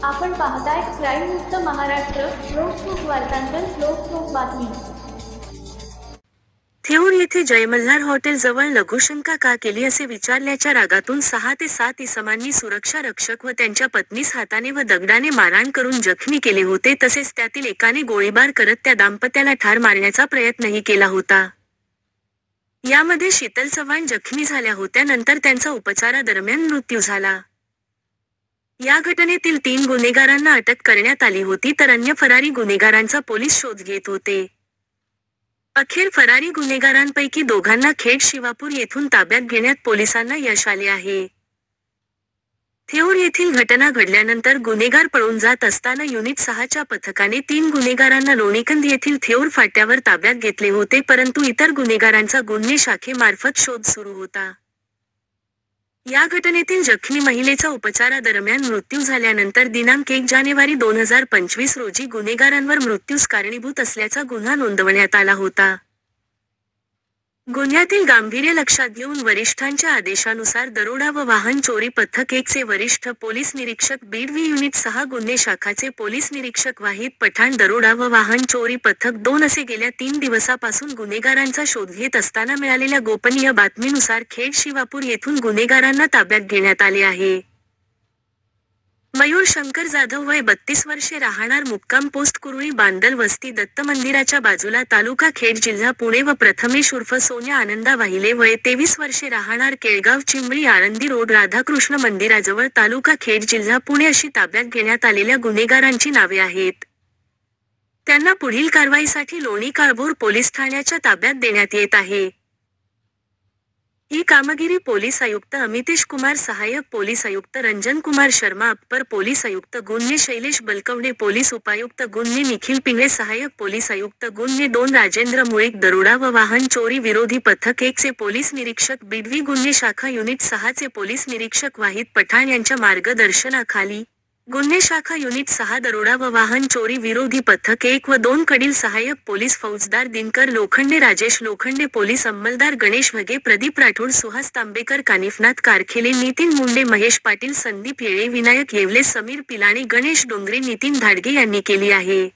आपण पाहताय क्राईम मुक्त महाराष्ट्र. लोकसुख वार्तांकन, लोकसुख बातमी. थेऊर येथे जय मल्हार हॉटेलजवळ लघुशंका का केली असे विचारल्याच्या रागातून 6 ते 7 इसमांनी सुरक्षा रक्षक व त्यांच्या पत्नीस हाताने व दगडाने मारहाण करून जखमी केले होते. तसेच त्यातील एकाने गोळीबार करत त्या दाम्पत्याला ठार मारण्याचा प्रयत्नही केला होता. यामध्ये शीतल चव्हाण जखमी झाल्या होत्या. नंतर त्यांचा उपचारादरम्यान मृत्यू झाला. या घटनेतील 3 गुन्हेगारांना अटक करण्यात आली होती, तर अन्य फरारी गुन्हेगारांचा पोलीस शोध घेत होते. अखेर फरारी गुन्हेगारांपैकी दोघांना खेड शिवापूर येथून ताब्यात घेण्यात पोलिसांना यश आले आहे. थेऊर येथील घटना घडल्यानंतर गुन्हेगार पळून जात असताना युनिट 6च्या पथकाने 3 गुन्हेगारांना लोणीकंद येथील थेऊर फाट्यावर ताब्यात घेतले होते, परंतु इतर गुन्हेगारांचा गुन्हे शाखेमार्फत शोध सुरू होता. या घटनेतील जखमी महिलेचा उपचारादरम्यान मृत्यू झाल्यानंतर दिनांक 1 जानेवारी 2025 रोजी गुन्हेगारांवर मृत्यूस कारणीभूत असल्याचा गुन्हा नोंदवण्यात आला होता. गुन्ह्यातील गांभीर्य लक्षात घेऊन वरिष्ठांच्या आदेशानुसार दरोडा व वाहन चोरी पथक 1 चे वरिष्ठ पोलीस निरीक्षक बीड व्ही युनिट 6 गुन्हे शाखाचे पोलीस निरीक्षक वाहिद पठाण दरोडा व वाहन चोरी पथक 2 असे गेल्या 3 दिवसापासून गुन्हेगारांचा शोध घेत असताना मिळालेल्या गोपनीय बातमीनुसार खेड शिवापूर येथून गुन्हेगारांना ताब्यात घेण्यात आले आहे. मयूर शंकर जाधव वय 32 वर्षे, राहणार मुक्काम पोस्ट कुरुळी बांदल वस्ती दत्त मंदिराच्या बाजूला, तालुका खेड, जिल्हा पुणे व प्रथमेश उर्फ सोन्या आनंदा वाहिले वय 23 वर्षे, राहणार केळगाव चिंबळी आळंदी रोड राधाकृष्ण मंदिराजवळ, तालुका खेड, जिल्हा पुणे अशी ताब्यात घेण्यात आलेल्या गुन्हेगारांची नावे आहेत. त्यांना पुढील कारवाईसाठी लोणी काळभोर पोलीस ठाण्याच्या ताब्यात देण्यात येत आहे. ही कामगिरी पोलीस आयुक्त अमितेश कुमार, सहाय्यक पोलीस आयुक्त रंजन कुमार शर्मा, अप्पर पोलीस आयुक्त गुन्हे शैलेश बलकवडे, पोलीस उपायुक्त गुन्हे निखिल पिंगळे, सहाय्यक पोलीस आयुक्त गुन्हे 2 राजेंद्र मुळीक, दरोडा व वाहन चोरी विरोधी पथक 1 चे पोलीस निरीक्षक बीडवी गुन्हे शाखा युनिट 6 चे पोलीस निरीक्षक वाहिद पठाण यांच्या मार्गदर्शनाखाली गुन्हे शाखा युनिट 6 दरोडा व वाहन चोरी विरोधी पथक 1 व 2 कडील सहाय्यक पोलीस फौजदार दिनकर लोखंडे, राजेश लोखंडे, पोलीस अंमलदार गणेश भगे, प्रदीप राठोड, सुहास तांबेकर, कानिफनाथ कारखेले, नितीन मुंडे, महेश पाटील, संदीप येळे, विनायक येवले, समीर पिलाणी, गणेश डोंगरे, नितीन धाडगे यांनी केली आहे.